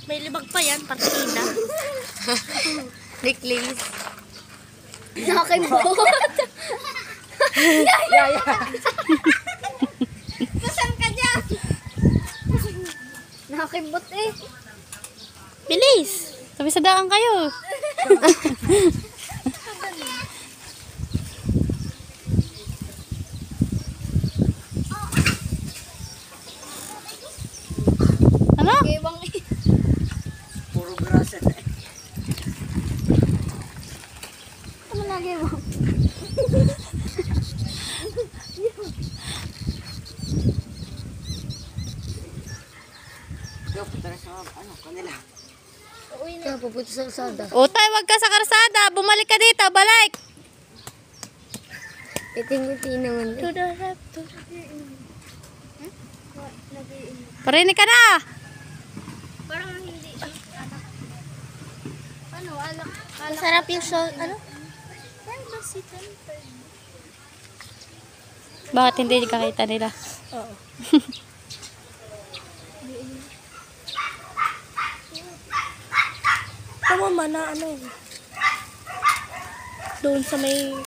May libag pa yan, partida. Necklace. Nakakimot. Yaya. Saan ka dyan? Nakakimot eh. Bilis! Sabi sa daan kayo. Ano? Gewang eh. Puro grasa na. Ano na gewang? Yo, punta na sa kanila. Uwi na. Pupunta sa kalsada. Utay, wag ka sa karsada. Bumalik ka dito, balik! Iting-iting naman. To the left, to the Parinig ka na! Parang hindi. Ano? Alak. Masarap yung ano? Bakit hindi kakita nila? Oo. Tama man na ano. Doon sa may